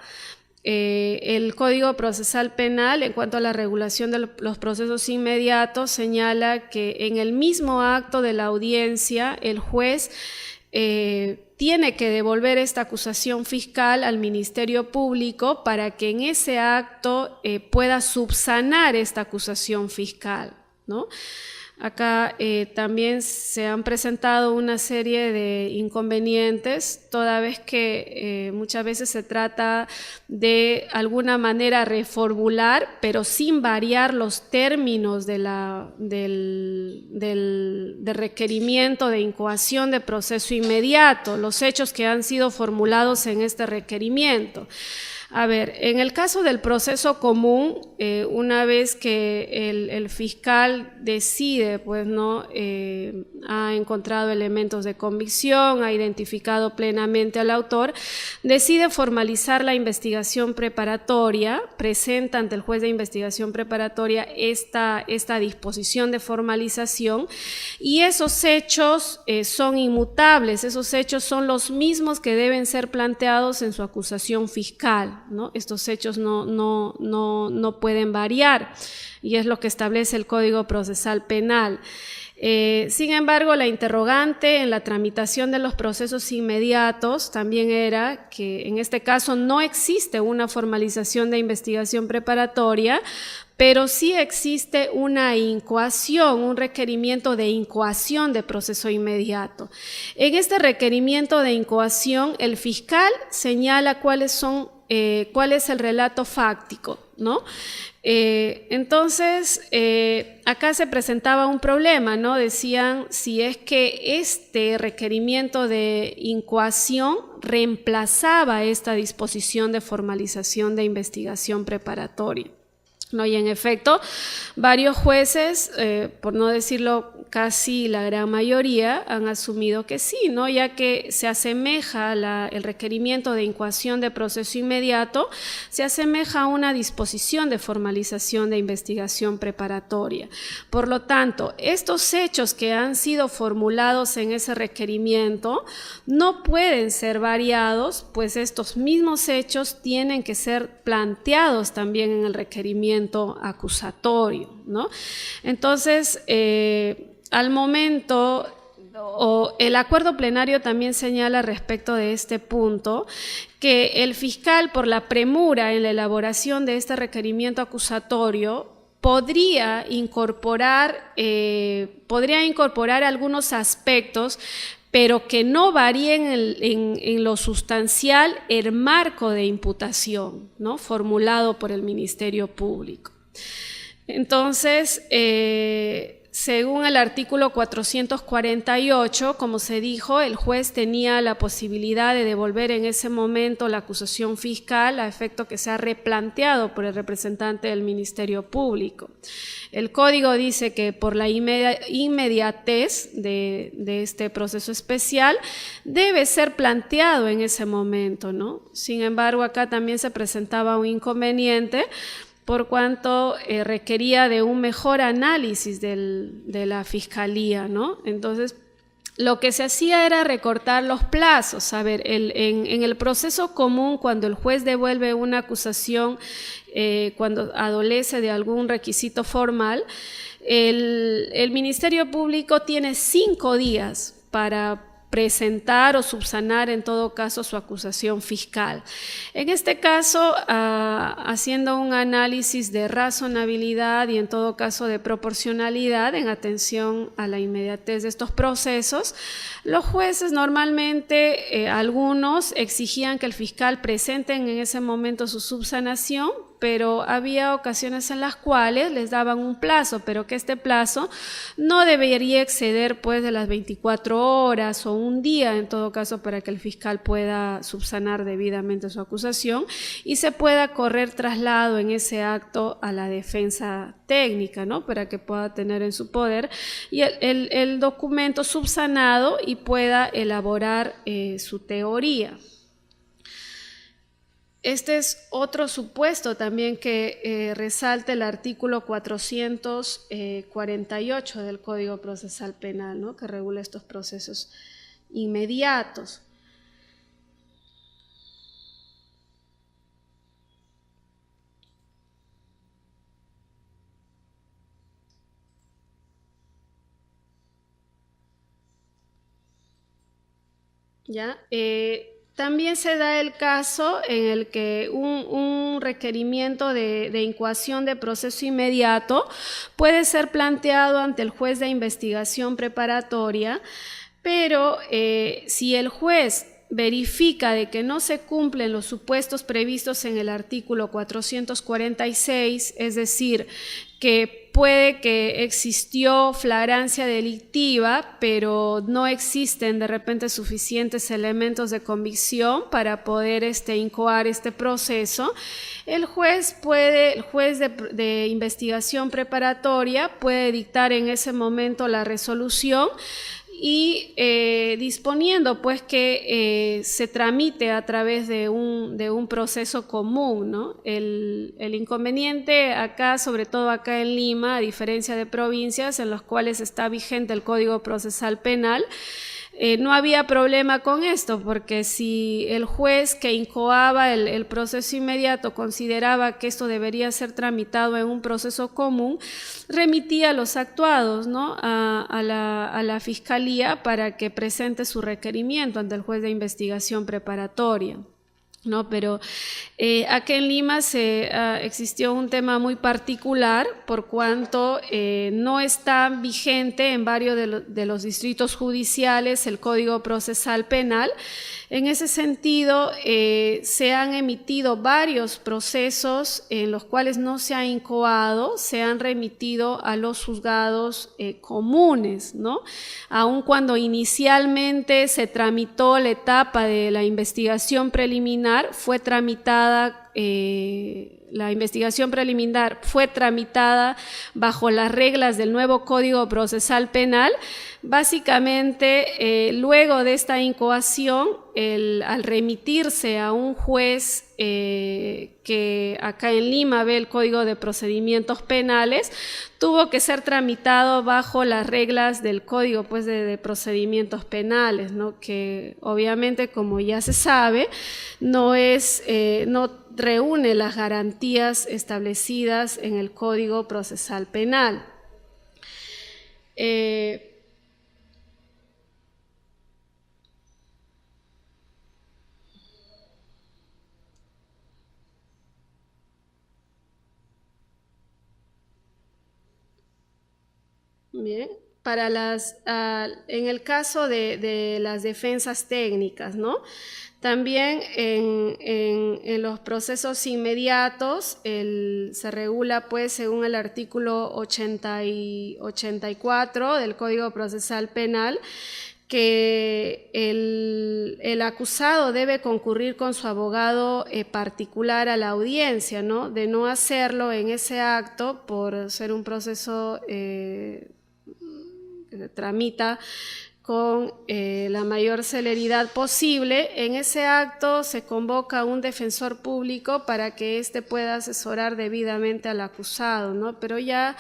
El Código Procesal Penal, en cuanto a la regulación de los procesos inmediatos, señala que en el mismo acto de la audiencia, el juez tiene que devolver esta acusación fiscal al Ministerio Público para que en ese acto pueda subsanar esta acusación fiscal, ¿no? Acá también se han presentado una serie de inconvenientes, toda vez que muchas veces se trata de alguna manera reformular, pero sin variar los términos del requerimiento de incoación de proceso inmediato, los hechos que han sido formulados en este requerimiento. A ver, en el caso del proceso común, una vez que el fiscal decide, pues no, ha encontrado elementos de convicción, ha identificado plenamente al autor, decide formalizar la investigación preparatoria, presenta ante el juez de investigación preparatoria esta disposición de formalización, y esos hechos son inmutables, esos hechos son los mismos que deben ser planteados en su acusación fiscal, ¿no? Estos hechos no pueden variar, y es lo que establece el Código Procesal Penal. Sin embargo, la interrogante en la tramitación de los procesos inmediatos también era que en este caso no existe una formalización de investigación preparatoria, pero sí existe una incoación, un requerimiento de incoación de proceso inmediato. En este requerimiento de incoación, el fiscal señala cuál es el relato fáctico, ¿no? Entonces, acá se presentaba un problema, ¿no? Decían si es que este requerimiento de incoación reemplazaba esta disposición de formalización de investigación preparatoria, ¿no? Y en efecto, varios jueces, por no decirlo casi la gran mayoría, han asumido que sí, ¿no? Ya que se asemeja el requerimiento de incoación de proceso inmediato, se asemeja a una disposición de formalización de investigación preparatoria. Por lo tanto, estos hechos que han sido formulados en ese requerimiento no pueden ser variados, pues estos mismos hechos tienen que ser planteados también en el requerimiento acusatorio, ¿no? Entonces, al momento, el acuerdo plenario también señala respecto de este punto que el fiscal, por la premura en la elaboración de este requerimiento acusatorio, podría incorporar algunos aspectos, pero que no varíen en lo sustancial el marco de imputación, ¿no?, formulado por el Ministerio Público. Entonces, según el artículo 448, como se dijo, el juez tenía la posibilidad de devolver en ese momento la acusación fiscal a efecto que sea replanteado por el representante del Ministerio Público. El Código dice que por la inmediatez de este proceso especial debe ser planteado en ese momento, ¿no? Sin embargo, acá también se presentaba un inconveniente por cuanto requería de un mejor análisis de la Fiscalía, ¿no? Entonces, lo que se hacía era recortar los plazos. A ver, en el proceso común, cuando el juez devuelve una acusación, cuando adolece de algún requisito formal, el Ministerio Público tiene 5 días para presentar o subsanar en todo caso su acusación fiscal. En este caso, haciendo un análisis de razonabilidad y en todo caso de proporcionalidad en atención a la inmediatez de estos procesos, los jueces normalmente, algunos exigían que el fiscal presente en ese momento su subsanación, pero había ocasiones en las cuales les daban un plazo, pero que este plazo no debería exceder pues de las 24 horas o un día en todo caso para que el fiscal pueda subsanar debidamente su acusación y se pueda correr traslado en ese acto a la defensa técnica, ¿no? Para que pueda tener en su poder y el documento subsanado y pueda elaborar su teoría. Este es otro supuesto también que resalta el artículo 448 del Código Procesal Penal, ¿no? Que regula estos procesos inmediatos. ¿Ya? También se da el caso en el que un requerimiento de incoación de proceso inmediato puede ser planteado ante el juez de investigación preparatoria, pero si el juez verifica de que no se cumplen los supuestos previstos en el artículo 446, es decir, que puede que existió flagrancia delictiva, pero no existen de repente suficientes elementos de convicción para poder incoar este proceso, el juez de investigación preparatoria puede dictar en ese momento la resolución y disponiendo pues que se tramite a través de un proceso común, ¿no? El inconveniente acá, sobre todo acá en Lima, a diferencia de provincias en las cuales está vigente el Código Procesal Penal, no había problema con esto, porque si el juez que incoaba el proceso inmediato consideraba que esto debería ser tramitado en un proceso común, remitía los actuados, ¿no? a la Fiscalía para que presente su requerimiento ante el juez de investigación preparatoria, ¿no? Pero aquí en Lima existió un tema muy particular por cuanto no está vigente en varios de los distritos judiciales el Código Procesal Penal. En ese sentido, se han emitido varios procesos en los cuales no se ha incoado, se han remitido a los juzgados comunes, ¿no? Aun cuando inicialmente se tramitó la etapa de la investigación preliminar, fue tramitada la investigación preliminar fue tramitada bajo las reglas del nuevo Código Procesal Penal. Básicamente, luego de esta incoación, al remitirse a un juez que acá en Lima ve el Código de Procedimientos Penales, tuvo que ser tramitado bajo las reglas del Código pues, de Procedimientos Penales, ¿no? Que obviamente, como ya se sabe, no reúne las garantías establecidas en el Código Procesal Penal. Bien. para en el caso de las defensas técnicas, ¿no? También en los procesos inmediatos se regula, pues, según el artículo 84 del Código Procesal Penal, que el acusado debe concurrir con su abogado particular a la audiencia, ¿no? De no hacerlo en ese acto, por ser un proceso que se tramita con la mayor celeridad posible, en ese acto se convoca a un defensor público para que éste pueda asesorar debidamente al acusado, ¿no? Pero ya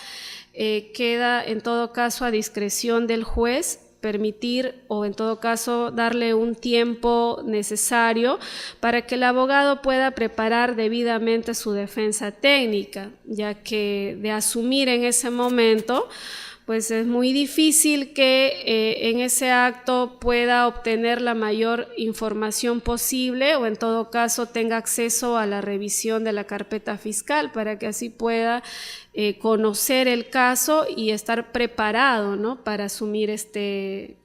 queda en todo caso a discreción del juez permitir o en todo caso darle un tiempo necesario para que el abogado pueda preparar debidamente su defensa técnica, ya que de asumir en ese momento, pues es muy difícil que en ese acto pueda obtener la mayor información posible o en todo caso tenga acceso a la revisión de la carpeta fiscal para que así pueda conocer el caso y estar preparado, ¿no? Para asumir este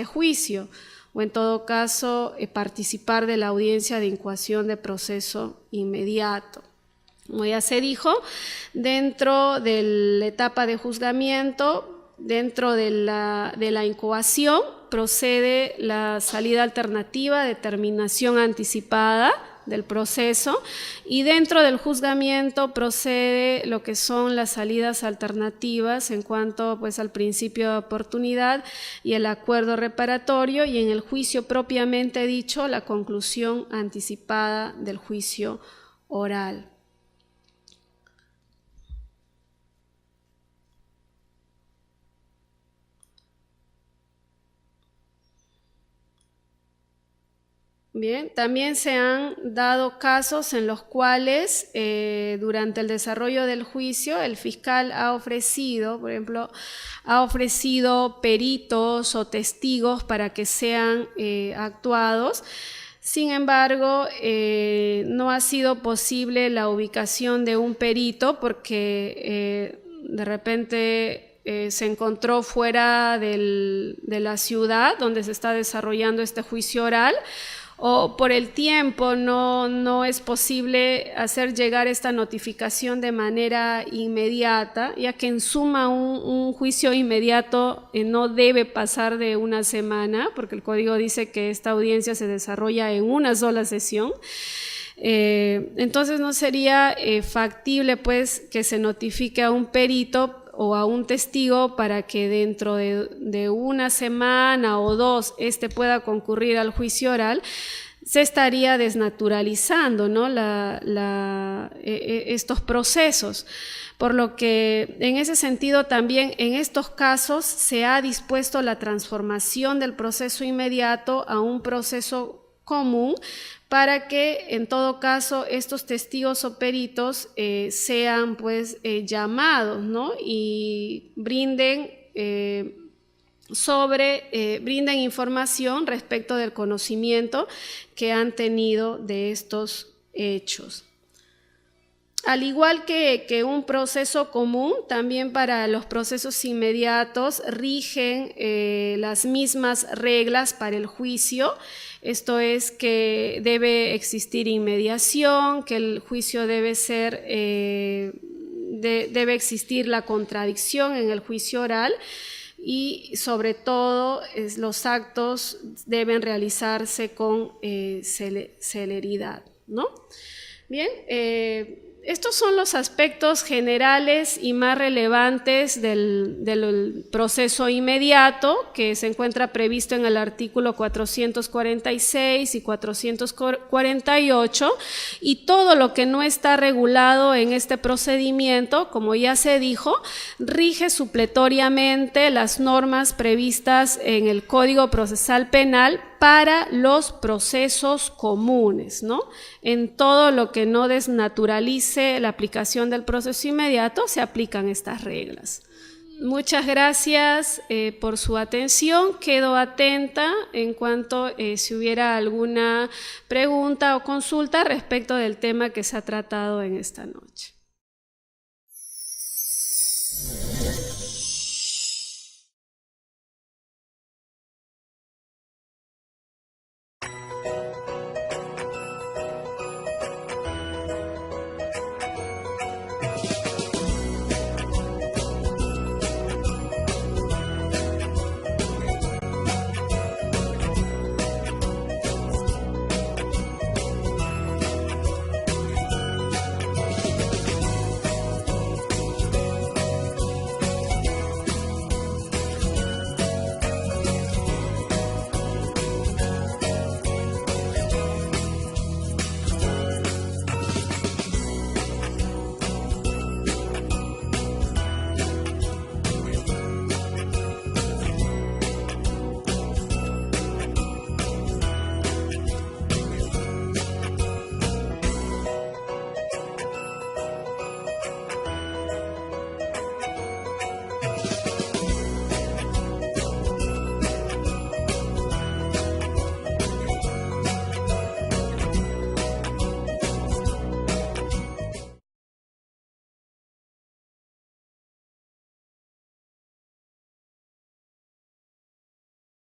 juicio o en todo caso participar de la audiencia de incoación de proceso inmediato. Como ya se dijo, dentro de la etapa de juzgamiento, dentro de la incoación, procede la salida alternativa de terminación anticipada del proceso y dentro del juzgamiento procede lo que son las salidas alternativas en cuanto, pues, al principio de oportunidad y el acuerdo reparatorio y en el juicio propiamente dicho la conclusión anticipada del juicio oral. Bien, también se han dado casos en los cuales durante el desarrollo del juicio el fiscal ha ofrecido, por ejemplo, peritos o testigos para que sean actuados. Sin embargo, no ha sido posible la ubicación de un perito porque de repente se encontró fuera de la ciudad donde se está desarrollando este juicio oral, o por el tiempo no es posible hacer llegar esta notificación de manera inmediata, ya que en suma un juicio inmediato no debe pasar de una semana, porque el código dice que esta audiencia se desarrolla en una sola sesión. Entonces no sería factible, pues, que se notifique a un perito o a un testigo para que dentro de una semana o dos pueda concurrir al juicio oral. Se estaría desnaturalizando, ¿no? Estos procesos. Por lo que en ese sentido también en estos casos se ha dispuesto la transformación del proceso inmediato a un proceso común para que en todo caso estos testigos o peritos sean, pues, llamados, ¿no? Y brinden información respecto del conocimiento que han tenido de estos hechos. Al igual que un proceso común, también para los procesos inmediatos rigen las mismas reglas para el juicio. Esto es que debe existir inmediación, que el juicio debe existir la contradicción en el juicio oral y sobre todo los actos deben realizarse con celeridad, ¿no? Bien, estos son los aspectos generales y más relevantes del proceso inmediato que se encuentra previsto en el artículo 446 y 448 y todo lo que no está regulado en este procedimiento, como ya se dijo, rige supletoriamente las normas previstas en el Código Procesal Penal para los procesos comunes, ¿no? En todo lo que no desnaturalice la aplicación del proceso inmediato se aplican estas reglas. Muchas gracias por su atención. Quedo atenta en cuanto si hubiera alguna pregunta o consulta respecto del tema que se ha tratado en esta noche.